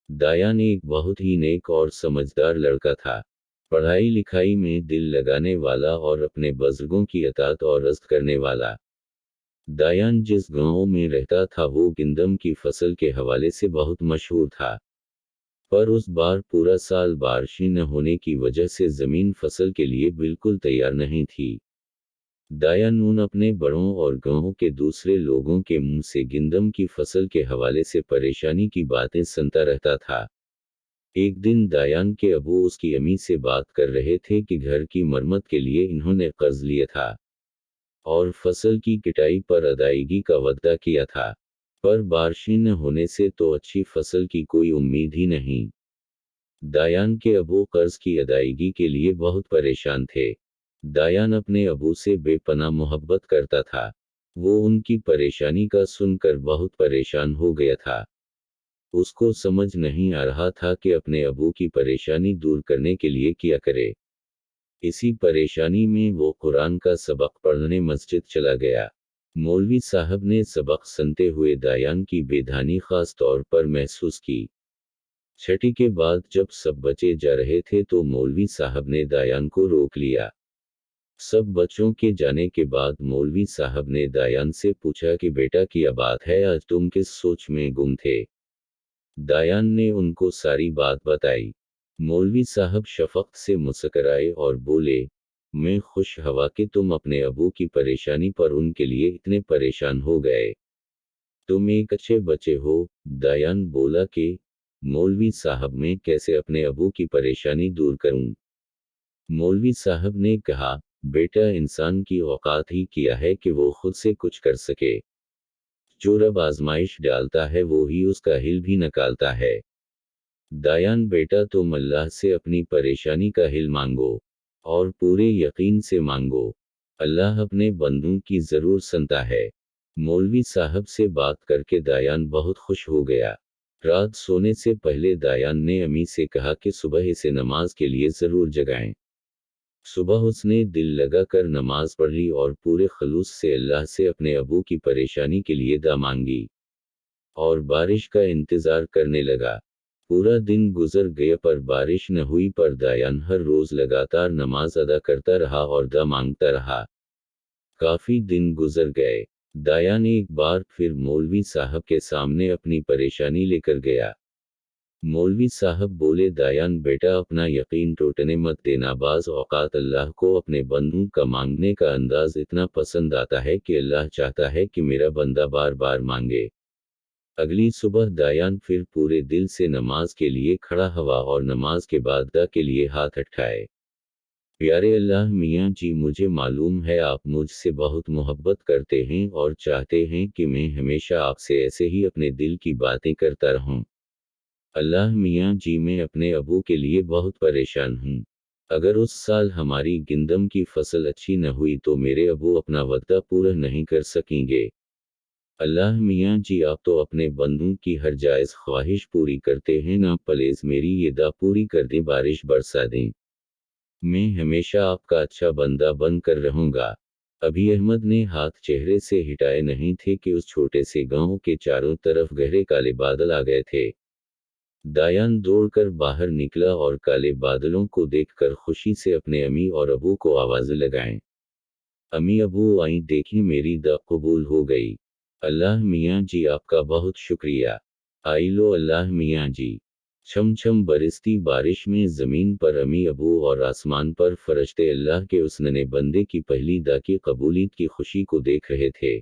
दायान एक बहुत ही नेक और समझदार लड़का था। पढ़ाई लिखाई में दिल लगाने वाला और अपने बुजुर्गों की अतात और इज़्ज़त करने वाला। दायान जिस गांव में रहता था वो गंदम की फसल के हवाले से बहुत मशहूर था। पर उस बार पूरा साल बारिश न होने की वजह से ज़मीन फसल के लिए बिल्कुल तैयार नहीं थी। दायानून अपने बड़ों और गांव के दूसरे लोगों के मुंह से गंदम की फसल के हवाले से परेशानी की बातें सुनता रहता था। एक दिन दायान के अबू उसकी अम्मी से बात कर रहे थे कि घर की मरम्मत के लिए इन्होंने कर्ज लिया था और फसल की कटाई पर अदायगी का वादा किया था। पर बारिश न होने से तो अच्छी फसल की कोई उम्मीद ही नहीं। दायान के अबू कर्ज की अदायगी के लिए बहुत परेशान थे। दायान अपने अबू से बेपनाह मोहब्बत करता था। वो उनकी परेशानी का सुनकर बहुत परेशान हो गया था। उसको समझ नहीं आ रहा था कि अपने अबू की परेशानी दूर करने के लिए क्या करे। इसी परेशानी में वो कुरान का सबक पढ़ने मस्जिद चला गया। मौलवी साहब ने सबक सुनते हुए दायान की बेधानी खास तौर पर महसूस की। छठी के बाद जब सब बच्चे जा रहे थे तो मौलवी साहब ने दायान को रोक लिया। सब बच्चों के जाने के बाद मौलवी साहब ने दायान से पूछा कि बेटा क्या बात है, आज तुम किस सोच में गुम थे। दायान ने उनको सारी बात बताई। मौलवी साहब शफक़त से मुस्कुराए और बोले, मैं खुश हवा कि तुम अपने अबू की परेशानी पर उनके लिए इतने परेशान हो गए। तुम एक अच्छे बच्चे हो। दायान बोला कि मौलवी साहब मैं कैसे अपने अबू की परेशानी दूर करूं। मौलवी साहब ने कहा, बेटा इंसान की औकात ही क्या है कि वो खुद से कुछ कर सके। जो रब आजमाइश डालता है वो ही उसका हिल भी निकालता है। दायान बेटा तुम अल्लाह से अपनी परेशानी का हिल मांगो और पूरे यकीन से मांगो। अल्लाह अपने बंदों की ज़रूर सुनता है। मौलवी साहब से बात करके दायान बहुत खुश हो गया। रात सोने से पहले दायान ने अम्मी से कहा कि सुबह इसे नमाज के लिए ज़रूर जगाएं। सुबह उसने दिल लगाकर नमाज पढ़ी और पूरे खलूस से अल्लाह से अपने अबू की परेशानी के लिए दुआ मांगी और बारिश का इंतज़ार करने लगा। पूरा दिन गुजर गया पर बारिश न हुई, पर दायान हर रोज़ लगातार नमाज अदा करता रहा और दुआ मांगता रहा। काफ़ी दिन गुजर गए। दायान एक बार फिर मौलवी साहब के सामने अपनी परेशानी लेकर गया। मौलवी साहब बोले, दायान बेटा अपना यकीन टूटने मत देना। बाज़ औक़ात अल्लाह को अपने बंदों का मांगने का अंदाज़ इतना पसंद आता है कि अल्लाह चाहता है कि मेरा बंदा बार बार मांगे। अगली सुबह दायान फिर पूरे दिल से नमाज के लिए खड़ा हुआ और नमाज के बाद दुआ के लिए हाथ उठाए। प्यारे अल्लाह मियाँ जी, मुझे मालूम है आप मुझसे बहुत मोहब्बत करते हैं और चाहते हैं कि मैं हमेशा आपसे ऐसे ही अपने दिल की बातें करता रहूं। अल्लाह मियाँ जी, मैं अपने अबू के लिए बहुत परेशान हूँ। अगर उस साल हमारी गंदम की फसल अच्छी न हुई तो मेरे अबू अपना वादा पूरा नहीं कर सकेंगे। अल्लाह मियाँ जी, आप तो अपने बंदों की हर जायज़ ख्वाहिश पूरी करते हैं ना, प्लीज़ मेरी ये दुआ पूरी कर दें, बारिश बरसा दें। मैं हमेशा आपका अच्छा बंदा बन कर रहूँगा। अभी अहमद ने हाथ चेहरे से हटाए नहीं थे कि उस छोटे से गांव के चारों तरफ गहरे काले बादल आ गए थे। दायान दौड़कर बाहर निकला और काले बादलों को देखकर खुशी से अपने अम्मी और अबू को आवाज़ें लगाएं। अम्मी अबू आई, देखें मेरी दुआ कबूल हो गई। अल्लाह मियाँ जी आपका बहुत शुक्रिया। आई लो अल्लाह मियाँ जी। छम छम बरसती बारिश में ज़मीन पर अम्मी अबू और आसमान पर फरिश्ते अल्लाह के उस नन्हे बंदे की पहली दुआ की कबूलियत की खुशी को देख रहे थे।